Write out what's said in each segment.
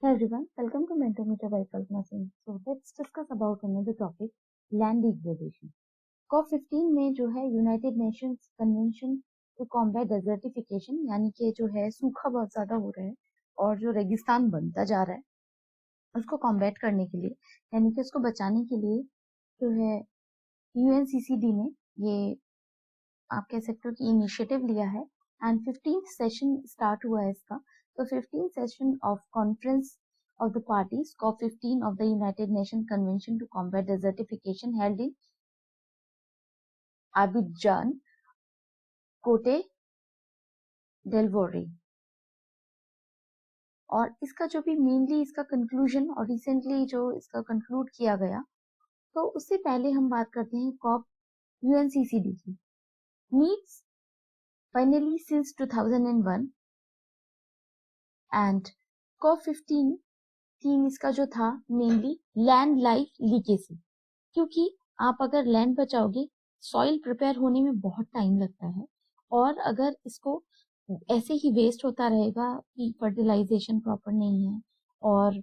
Hey everyone, welcome to Mentometer by Kalpana Singh. So let's discuss about another topic, land degradation. COP15 में जो है United Nations convention to combat desertification यानी कि जो है सूखा बहुत ज्यादा हो रहा है और जो रेगिस्तान बनता जा रहा है उसको कॉम्बैट करने के लिए यानी कि उसको बचाने के लिए जो है यूएनसीसीडी ने ये आप कह सकते हो कि इनिशिएटिव लिया है एंड 15th सेशन स्टार्ट हुआ है इसका. तो 15th session of conference of the parties COP15 of the United Nations Convention to Combat Desertification held in Abidjan, Cote d'Ivoire. और इसका जो भी मेनली इसका कंक्लूजन और रिसेंटली जो इसका कंक्लूड किया गया, तो उससे पहले हम बात करते हैं कॉप यूएनसीसीडी की. Meets finally since 2001 and COP15 theme इसका जो था मेनली लैंड लाइफ लीकेसी, क्योंकि आप अगर लैंड बचाओगे सॉइल प्रिपेयर होने में बहुत टाइम लगता है और अगर इसको ऐसे ही वेस्ट होता रहेगा कि फर्टिलाइजेशन प्रॉपर नहीं है और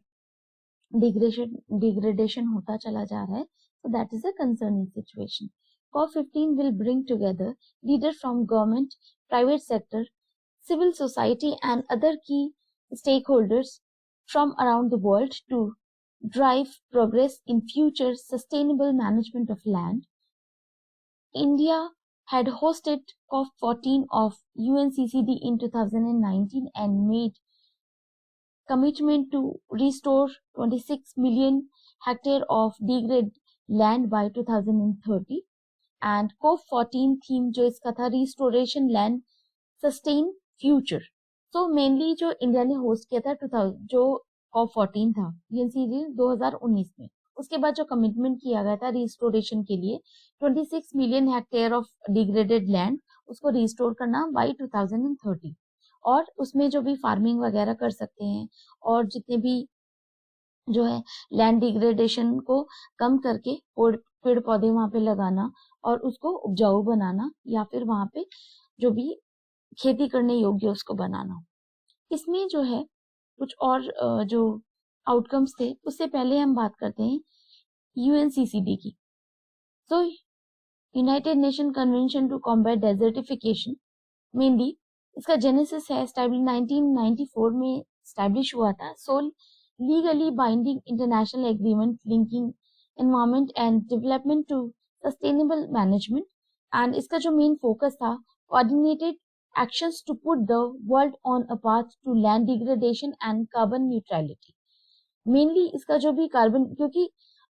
डिग्रेडेशन होता चला जा रहा है, so that is a concerning situation. COP15 will bring together leaders from government, private sector, civil society and other key stakeholders from around the world to drive progress in future sustainable management of land. India had hosted COP14 of UNCCD in 2019 and made commitment to restore 26 million hectare of degraded land by 2030 and COP14 theme जो इसका था restoration land sustain future. तो mainly जो India ने host किया था 2000 जो COP14 था यूएनसीसी 2019 में, उसके बाद जो कमिटमेंट किया गया था रिस्टोरेशन के लिए 26 million hectare of degraded land उसको रिस्टोर करना बाय 2030 और उसमें जो भी फार्मिंग वगैरह कर सकते हैं और जितने भी जो है लैंड डिग्रेडेशन को कम करके पेड़ पौधे वहां पे लगाना और उसको उपजाऊ बनाना या फिर वहां पे जो भी खेती करने योग्य उसको बनाना. इसमें जो है कुछ और जो आउटकम्स थे उससे पहले हम बात करते हैं यूएनसीसीडी की. तो united nation convention to combat desertification mainly इसका जेनेसिस है 1994 में स्टैब्लिश हुआ था. So legally binding international agreement linking environment and development to sustainable management and इसका जो मेन फोकस था coordinated actions to put the world on a path to land degradation and carbon neutrality. Mainly इसका जो भी carbon, क्योंकि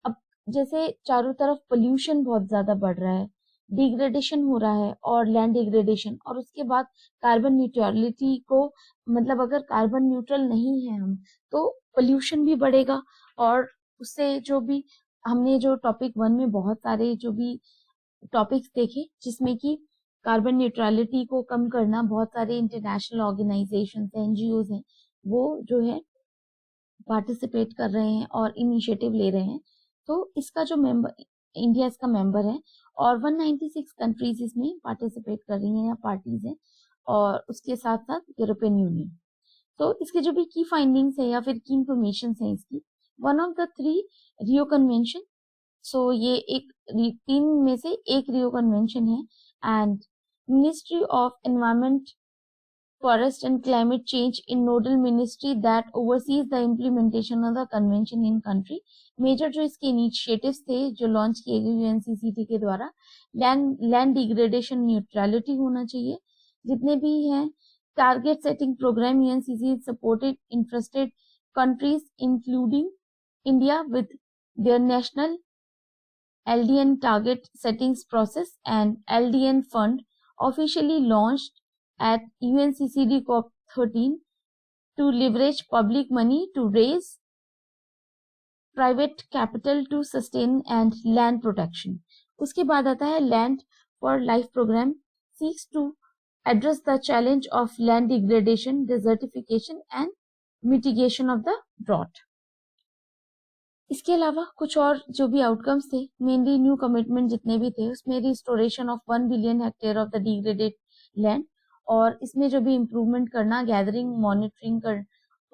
अब जैसे चारों तरफ पोल्यूशन बहुत ज्यादा बढ़ रहा है, डिग्रेडेशन हो रहा है और लैंड डिग्रेडेशन, और उसके बाद कार्बन न्यूट्रलिटी को मतलब अगर कार्बन न्यूट्रल नहीं है हम तो पोल्यूशन भी बढ़ेगा. और उससे जो भी हमने जो टॉपिक 1 में बहुत सारे जो भी टॉपिक्स देखे जिसमें कि कार्बन न्यूट्रलिटी को कम करना बहुत सारे इंटरनेशनल ऑर्गेनाइजेशन एनजीओज हैं वो जो है पार्टिसिपेट कर रहे हैं और इनिशिएटिव ले रहे हैं. तो इसका जो मेंबर इंडिया इसका मेंबर है और 196 कंट्रीज इसमें पार्टिसिपेट कर रही हैं या पार्टीज हैं और उसके साथ साथ यूरोपियन यूनियन. तो इसके जो भी की फाइंडिंग्स है या फिर की इंफॉर्मेशन है इसकी, one of the 3 Rio convention. So ये एक 3 में से एक रियो कन्वेंशन है and Ministry of Environment, Forest and Climate Change in nodal ministry that oversees the implementation of the convention in country. Major जो इसके इनिशिएटिव्स थे जो लॉन्च किए गए यूएनसीसीडी के द्वारा, लैंड डिग्रेडेशन न्यूट्रलिटी होना चाहिए. जितने भी हैं target setting programme UNCC supported interested countries including India with their national LDN target settings process and LDN fund officially launched at UNCCD COP13 to leverage public money to raise private capital to sustain and land protection. उसके बाद आता है Land for Life program seeks to address the challenge of land degradation, desertification and mitigation of the drought. इसके अलावा कुछ और जो भी आउटकम्स थे, मेनली न्यू कमिटमेंट जितने भी थे उसमें restoration of 1 billion hectare of the degraded land और इसमें जो भी इम्प्रूवमेंट करना, गैदरिंग, मॉनिटरिंग कर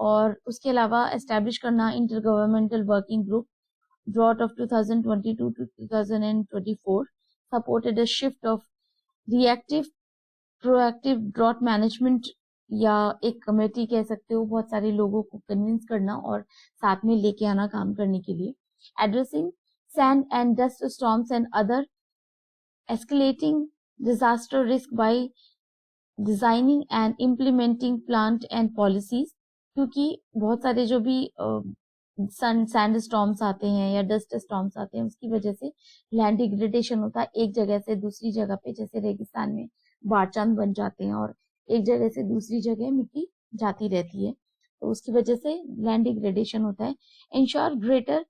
और उसके अलावा एस्टैब्लिश करना inter governmental working group drought of 2022 to 2024 supported a shift of reactive proactive drought management या एक कमेटी कह सकते हो, बहुत सारे लोगों को कन्विंस करना और साथ में लेके आना काम करने के लिए. Addressing sand and dust storms and other escalating disaster risk by designing and implementing plant and policies, क्योंकि बहुत सारे जो भी सैंड स्टॉर्म्स आते हैं या डस्ट स्टॉर्म्स आते हैं उसकी वजह से लैंड डिग्रेडेशन होता है एक जगह से दूसरी जगह पे, जैसे रेगिस्तान में बारचांद बन जाते हैं और एक जगह से दूसरी जगह मिट्टी जाती रहती है, तो उसकी वजह से लैंड डिग्रेडेशन होता है. Ensure greater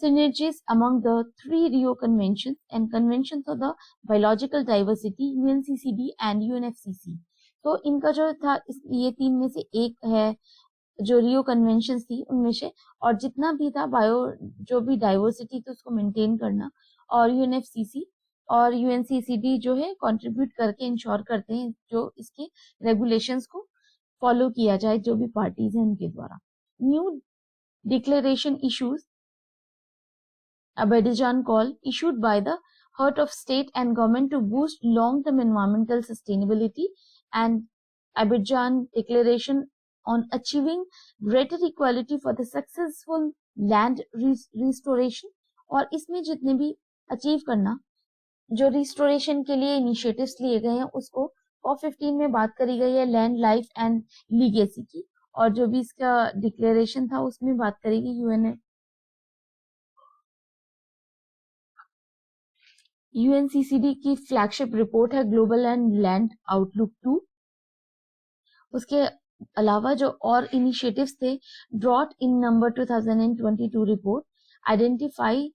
synergies among the 3 Rio Conventions and Conventions of the Biological Diversity, UNCCD and UNFCCC. तो इनका जो था ये 3 में से एक है जो रियो कन्वेंशन थी उनमें से, और जितना भी था बायो जो भी डाइवर्सिटी थी उसको मेंटेन करना, और यूएनएफसीसी और यूएनसीसीडी जो है कंट्रीब्यूट करके इंश्योर करते हैं जो इसके रेगुलेशंस को फॉलो किया जाए जो भी पार्टीज हैं उनके द्वारा. New declaration issues Abidjan call issued by the heart of state and government to boost long-term environmental sustainability and Abidjan Declaration on achieving greater equality for the successful land restoration. और इसमें जितने भी achieve करना जो restoration के लिए initiatives लिए गए हैं उसको COP15 में बात करी गई है लैंड लाइफ एंड लीगेसी की, और जो भी इसका डिक्लेरेशन था उसमें बात करेगी यूएनसीसीडी की फ्लैगशिप रिपोर्ट है ग्लोबल एंड लैंड आउटलुक 2. उसके अलावा जो और इनिशिएटिव्स थे, drought in number 2022 report identify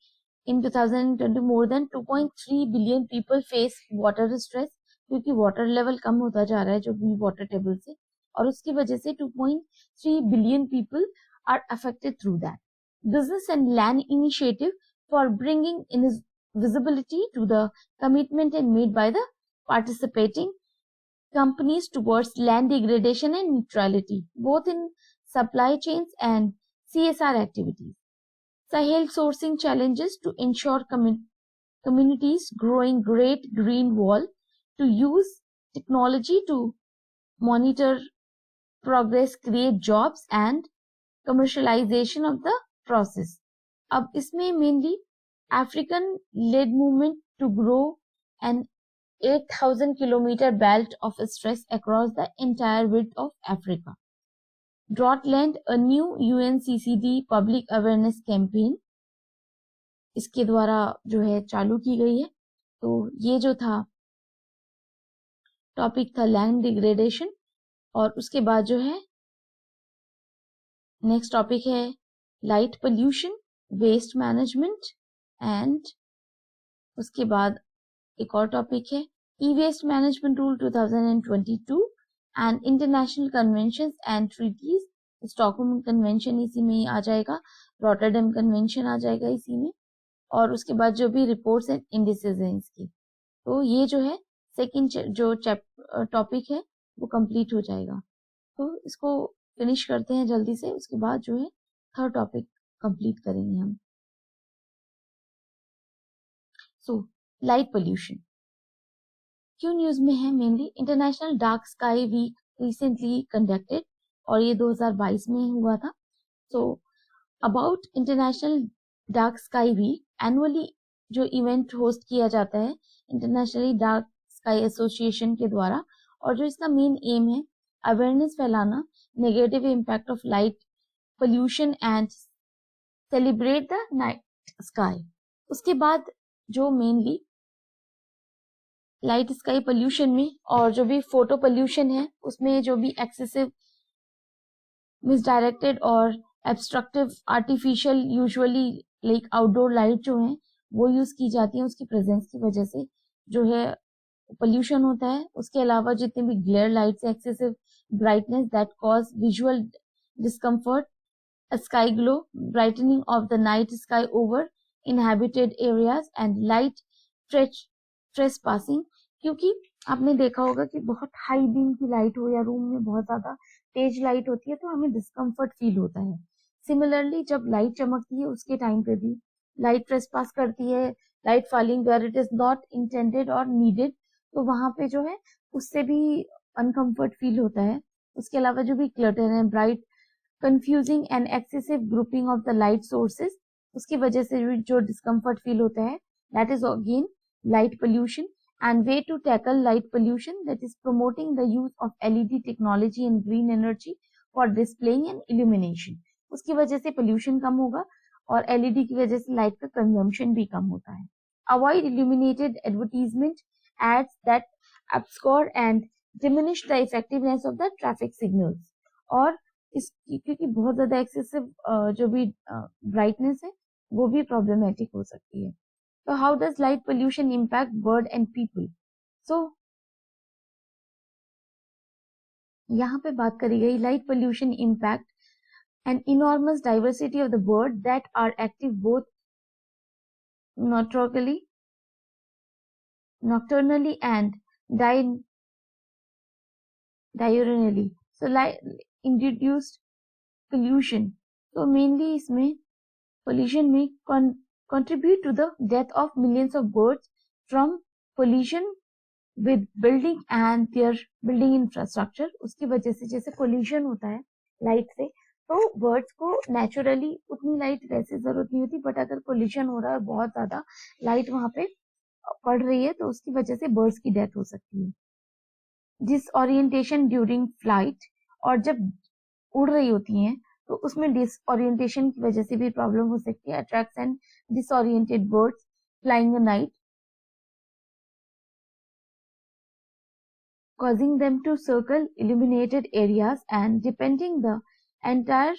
in 2020 more than 2.3 billion people face water stress, क्योंकि वाटर लेवल कम होता जा रहा है जो भी वाटर टेबल से, और उसकी वजह से 2.3 billion people are affected through that. Business and land initiative for bringing in visibility to the commitment and made by the participating companies towards land degradation and neutrality, both in supply chains and CSR activities. Sahel sourcing challenges to ensure communities growing Great Green Wall to use technology to monitor progress, create jobs and commercialization of the process. अब इसमें mainly African led movement to grow an 8,000 kilometer belt of stress across the entire width of Africa. Drought-Land, a new UNCCD public awareness campaign इसके द्वारा जो है चालू की गई है. तो ये जो था टॉपिक था लैंड डिग्रेडेशन, और उसके बाद जो है नेक्स्ट टॉपिक है light pollution, waste management, and उसके बाद एक और टॉपिक है e waste management rule 2022 and international conventions and treaties. Stockholm convention इसी में ही आ जाएगा, रॉटरडैम कन्वेंशन आ जाएगा इसी में, और उसके बाद जो भी रिपोर्ट्स एंड इंडिसेस हैं इसकी. तो ये जो है सेकंड जो टॉपिक है वो कंप्लीट हो जाएगा. तो इसको फिनिश करते हैं जल्दी से, उसके बाद जो है थर्ड टॉपिक कंप्लीट करेंगे हम. सो लाइट पोल्यूशन क्यों न्यूज में है? Mainly international dark sky week recently conducted, और ये 2022 में हुआ था. So about international dark sky week, annually जो इवेंट होस्ट किया जाता है इंटरनेशनली डार्क स्काई एसोसिएशन के द्वारा, और जो इसका मेन एम है अवेयरनेस फैलाना negative impact of light pollution and celebrate the night sky. उसके बाद जो मेनली लाइट स्काई पोल्यूशन में और जो भी फोटो पोल्यूशन है उसमें जो भी एक्सेसिव मिसडायरेक्टेड और obstructive artificial usually like outdoor light जो है वो यूज की जाती है, उसकी प्रेजेंस की वजह से जो है पोल्यूशन होता है. उसके अलावा जितने भी glare lights, excessive brightness that cause visual discomfort, sky glow, brightening of the night sky over inhabited areas and light trespassing, क्योंकि आपने देखा होगा कि बहुत हाई बीम की लाइट हो या रूम में बहुत ज्यादा तेज लाइट होती है तो हमें डिस्कम्फर्ट फील होता है। सिमिलरली जब लाइट चमकती है उसके टाइम पे भी लाइट ट्रेसपास करती है, light falling where it is not intended और नीडेड, तो वहां पे जो है उससे भी अनकंफर्ट फील होता है। उसके अलावा जो भी क्लटर है, bright, confusing and excessive grouping of the light sources, उसकी वजह से भी जो डिस्कम्फर्ट फील होता है, that is again light pollution. And way to tackle light pollution, that is promoting the use of LED technology and green energy for displaying and illumination. उसकी वजह से pollution कम होगा और LED की वजह से light का consumption भी कम होता है. Avoid illuminated advertisement ads that obscure and diminish the effectiveness of the traffic signals. और इस क्योंकि बहुत ज्यादा excessive जो भी brightness है वो भी problematic हो सकती है. So how does light pollution impact bird and people? So यहाँ पे बात करी गई light pollution impact an enormous diversity of the bird that are active both nocturnally and diurnally. So light induced pollution. So mainly इसमें pollution में contribute to the death of millions of birds from pollution with building and their building infrastructure. उसकी वजह से जैसे pollution होता है light से, तो बर्ड्स को नेचुरली उतनी लाइट वैसे जरूरत नहीं होती, बट अगर पोल्यूशन हो रहा है, बहुत ज्यादा लाइट वहां पे पड़ रही है, तो उसकी वजह से बर्ड्स की डेथ हो सकती है. डिसओरिएंटेशन ड्यूरिंग फ्लाइट, और जब उड़ रही होती हैं तो उसमें डिसओरिएंटेशन की वजह से भी प्रॉब्लम हो सकती है. Attracts and disoriented birds flying the night, causing them to circle illuminated areas and depending the entire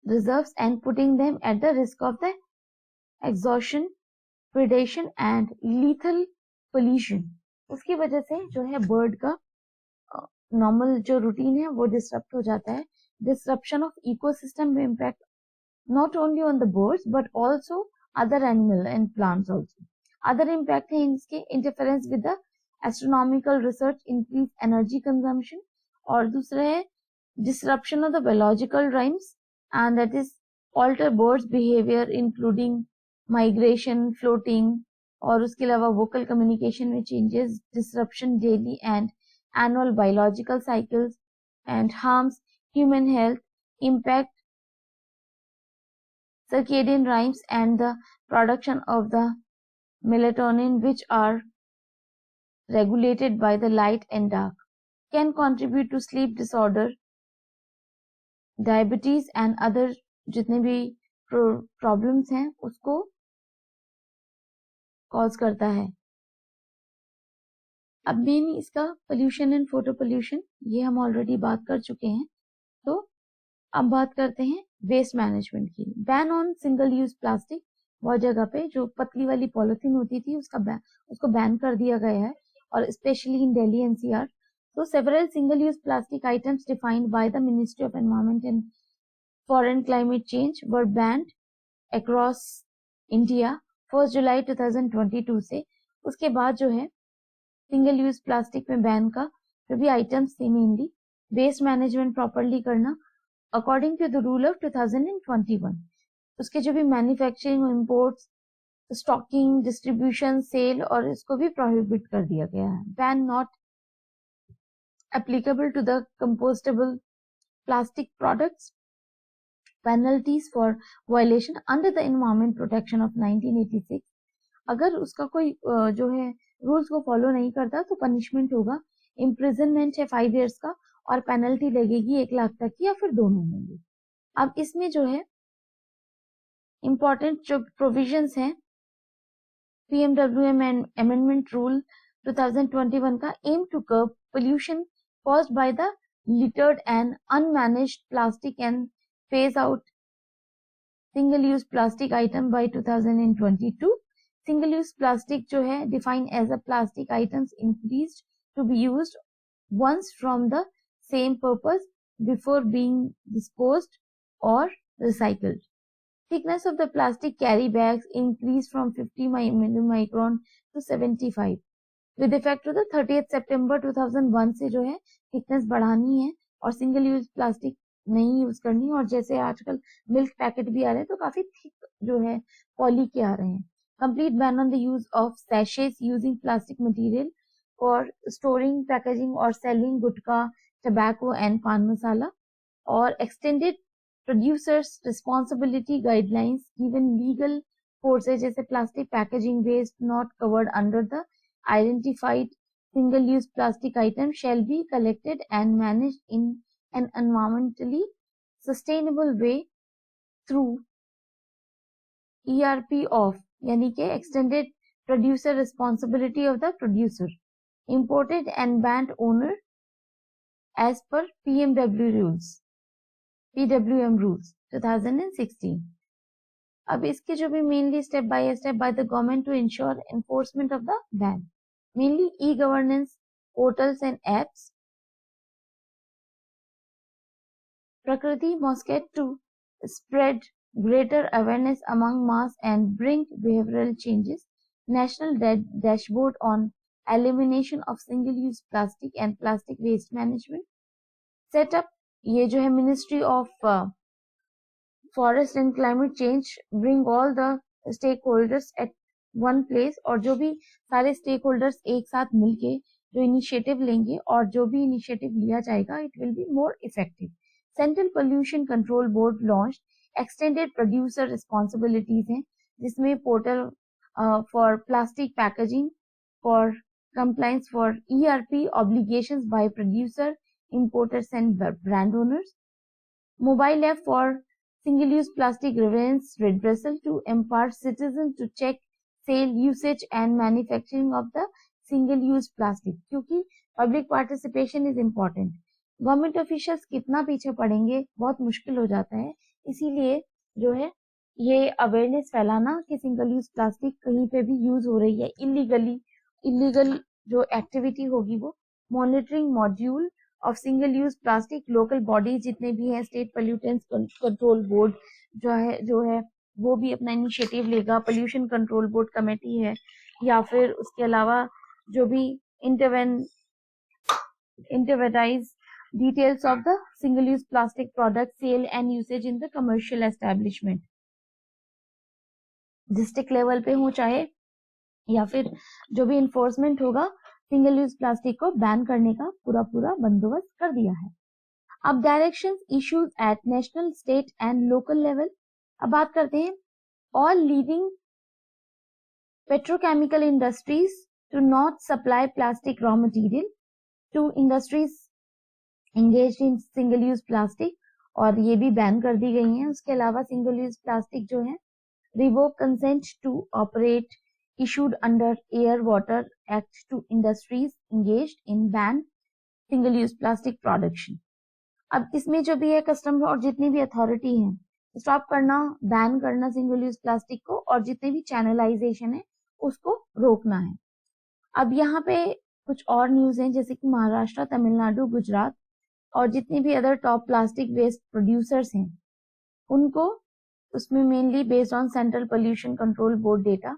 reserves and putting them at the risk of the exhaustion, predation and lethal pollution. उसकी वजह से जो है bird का normal जो routine है वो disturb हो जाता है. डिस्ट्रप्शन ऑफ इकोसिस्टम में impact not only on the birds but also other animal and plants also. Other impact है इसके interference with the astronomical research, increase energy consumption, और दूसरा है disruption of the biological rhymes, and that is alter birds behavior including migration, floating, और उसके अलावा vocal communication में changes, disruption daily and annual biological cycles, and harms human health, impact circadian rhymes and the production of the melatonin, which are regulated by the light and dark, can contribute to sleep disorder, diabetes and other जितने भी problems हैं उसको cause करता है. अब main इसका pollution and photo pollution ये हम ऑलरेडी बात कर चुके हैं. तो अब बात करते हैं वेस्ट मैनेजमेंट की. Ban on single use plastic, बहुत जगह पे जो पतली वाली पॉलिथीन होती थी उसको बैन कर दिया गया है, और specially in Delhi NCR. So several single-use plastic items defined by the Ministry of Environment and Foreign Climate Change were banned across India 1 जुलाई 2022 से. उसके बाद जो है सिंगल यूज प्लास्टिक में बैन का जो भी आइटम्स थे, मेनली वेस्ट मैनेजमेंट प्रॉपरली करना according to the rule of 2021. उसके जो भी manufacturing, imports, stocking, distribution, sale और इसको भी प्रोहिबिट कर दिया गया है. Ban not applicable to the compostable plastic products. Penalties for violation under the Environment Protection of 1986. अगर उसका कोई जो है रूल्स को फॉलो नहीं करता तो पनिशमेंट होगा, इम्प्रिजनमेंट है 5 years का, और पेनल्टी लगेगी 1 लाख तक की, या फिर दोनों होंगे. अब इसमें जो है इंपॉर्टेंट जो प्रोविजंस हैं PMWM Amendment Rule 2021 का, aim to curb pollution caused by the littered and unmanaged plastic and phase out single-use plastic item by 2022. Single-use plastic जो है defined as a plastic items increased to be used once from the same purpose before being disposed or recycled. Thickness of the plastic carry bags increased from 50 micron to 75. With effect to the 30 सितंबर 2001 से जो है thickness बढ़ानी है और single use plastic नहीं use करनी। और जैसे आजकल मिल्क पैकेट भी आ रहे हैं तो काफी थिक जो है पॉली के आ रहे हैं। Complete ban on the use of सैशेस using plastic material for storing, packaging और selling gutkha, tobacco and paan masala. और extended producers responsibility guidelines given legal forces, जैसे plastic packaging waste not covered under the identified single-use plastic item shall be collected and managed in an environmentally sustainable way through ERP of, यानी कि extended producer responsibility of the producer, imported and banned owner as per PMW rules, PWM rules 2016. अब इसके जो भी mainly step by the government to ensure enforcement of the ban, mainly e-governance portals and apps. Prakriti Mosquet to spread greater awareness among mass and bring behavioral changes. National dashboard on elimination of single-use plastic and plastic waste management. Set up ये जो है Ministry of Forest and Climate Change, bring all the stakeholders at one place, और जो भी सारे stake holders एक साथ मिलके जो इनिशिएटिव लेंगे और जो भी इनिशिएटिव लिया जाएगा it will be more effective. Central pollution control board launch extended producer responsibilities हैं, जिसमें portal for plastic packaging for compliance for ERP obligations by producer, importers and brand owners. Mobile app for single-use plastic grievance redressal to empower citizens to check sale, usage and manufacturing of the single-use plastic, क्योंकि public participation is important. Government officials कितना पीछे पड़ेंगे बहुत मुश्किल हो जाता है, इसीलिए जो है ये अवेयरनेस फैलाना कि सिंगल यूज प्लास्टिक कहीं पे भी यूज हो रही है इलीगल जो एक्टिविटी होगी वो monitoring module of single use plastic, local bodies जितने भी हैं, स्टेट पोल्यूटेंट्स कंट्रोल बोर्ड जो है वो भी अपना इनिशिएटिव लेगा, पोल्यूशन कंट्रोल बोर्ड कमेटी है, या फिर उसके अलावा जो भी inventorise details of the single use plastic product sale and usage in the commercial establishment, district level पे हो चाहे या फिर जो भी इन्फोर्समेंट होगा, सिंगल यूज प्लास्टिक को बैन करने का पूरा बंदोबस्त कर दिया है। अब directions issues at national, state and local level. अब बात करते हैं all leading petrochemical industries to not supply plastic raw material to industries engaged in single use plastic, और ये भी बैन कर दी गई हैं। उसके अलावा सिंगल यूज प्लास्टिक जो है revoke consent to operate issued under Air Water Act to industries engaged in ban single use plastic production. अब इसमें जो भी है कस्टम और जितनी भी अथॉरिटी है स्टॉप करना, बैन करना सिंगल यूज प्लास्टिक को, और जितने भी चैनलाइजेशन है उसको रोकना है। अब यहाँ पे कुछ और न्यूज हैं, जैसे कि महाराष्ट्र, तमिलनाडु, गुजरात और जितने भी other top plastic waste producers हैं उनको, उसमें mainly based on central pollution control board data,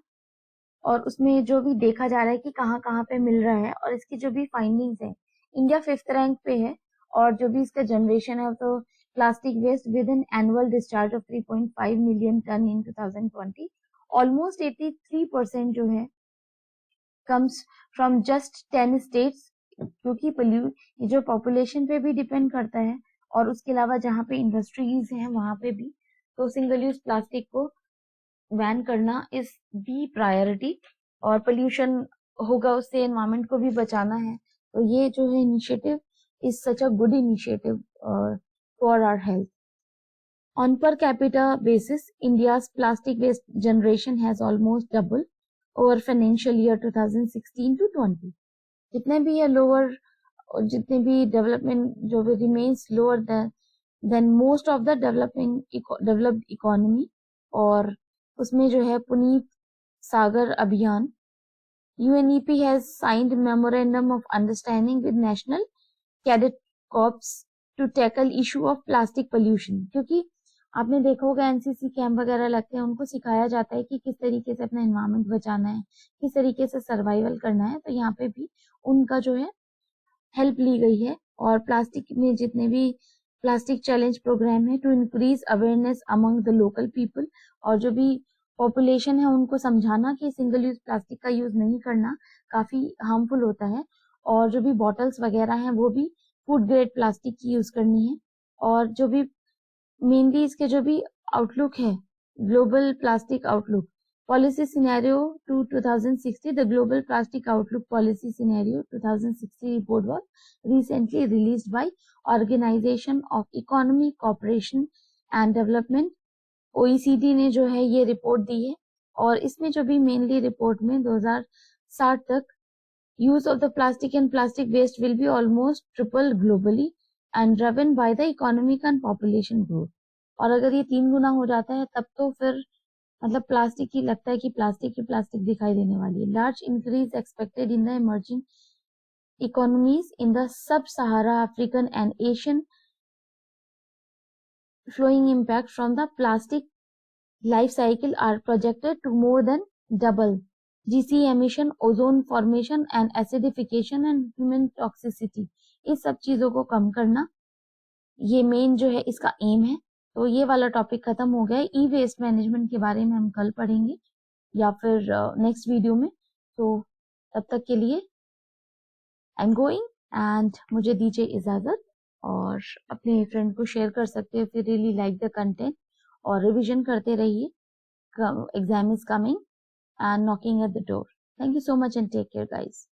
और उसमें जो भी देखा जा रहा है कि कहाँ कहाँ पे मिल रहा है और इसकी जो भी फाइंडिंग्स है, इंडिया 5th रैंक पे है, और जो भी इसका जनरेशन है तो plastic waste with an annual discharge of 3.5 million ton in 2020, almost 83% जो है कम्स फ्रॉम जस्ट 10 स्टेट्स, क्योंकि जो पॉपुलेशन पे भी डिपेंड करता है और उसके अलावा जहाँ पे इंडस्ट्रीज हैं वहां पे भी, तो सिंगल यूज प्लास्टिक को बैन करना इज दी प्रायोरिटी, और पोल्यूशन होगा उससे एनवायरमेंट को भी बचाना है। तो ये जो है initiative is such a good initiative for our health. On per capita basis India's plastic waste generation has almost double over financial year 2016 to 20। जितने भी ये लोअर, जितने भी डेवलपमेंट जो भी remains lower than most of the developed economy, और उसमें जो है पुनीत सागर अभियान, UNEP has signed memorandum of understanding with national cadet corps to tackle issue of plastic pollution, क्योंकि आपने देखा होगा एनसीसी कैंप वगैरह लगते हैं, उनको सिखाया जाता है कि किस तरीके से अपना एनवायरनमेंट बचाना है, किस तरीके से सर्वाइवल करना है। तो यहाँ पे भी उनका जो है हेल्प ली गई है। और प्लास्टिक में जितने भी प्लास्टिक चैलेंज प्रोग्राम है to increase awareness among the local people, और जो भी पॉपुलेशन है उनको समझाना कि सिंगल यूज प्लास्टिक का यूज नहीं करना, काफी हार्मफुल होता है। और जो भी बॉटल्स वगैरह हैं वो भी फूड ग्रेड प्लास्टिक की यूज करनी है। और जो भी मेनली इसके जो भी आउटलुक है, global plastic outlook policy scenario to 2060, the global plastic outlook policy scenario 2060 report was recently released by organisation of economic cooperation and development, OECD ने जो है ये रिपोर्ट दी है। और इसमें जो भी मेनली रिपोर्ट में 2060 तक use of the plastic and plastic waste will be almost triple globally and driven by the economic and population growth। और अगर ये 3 गुना हो जाता है तब तो फिर मतलब प्लास्टिक ही लगता है कि प्लास्टिक ही प्लास्टिक दिखाई देने वाली है। Large increase expected in the emerging economies in the sub Sahara African and Asian, flowing impact from the plastic life cycle are projected to more than double GC emission, ozone formation and acidification and human toxicity। इस सब चीजों को कम करना ये main जो है इसका M है। तो ये वाला टॉपिक खत्म हो गया है। ई वेस्ट मैनेजमेंट के बारे में हम कल पढ़ेंगे या फिर नेक्स्ट वीडियो में। तो तब तक के लिए आई एम गोइंग एंड मुझे दीजिए इजाजत। और अपने फ्रेंड को शेयर कर सकते हो फिर रियली लाइक द कंटेंट, और रिविजन करते रहिए। Exam is coming and knocking at the door. Thank you so much and take care, guys.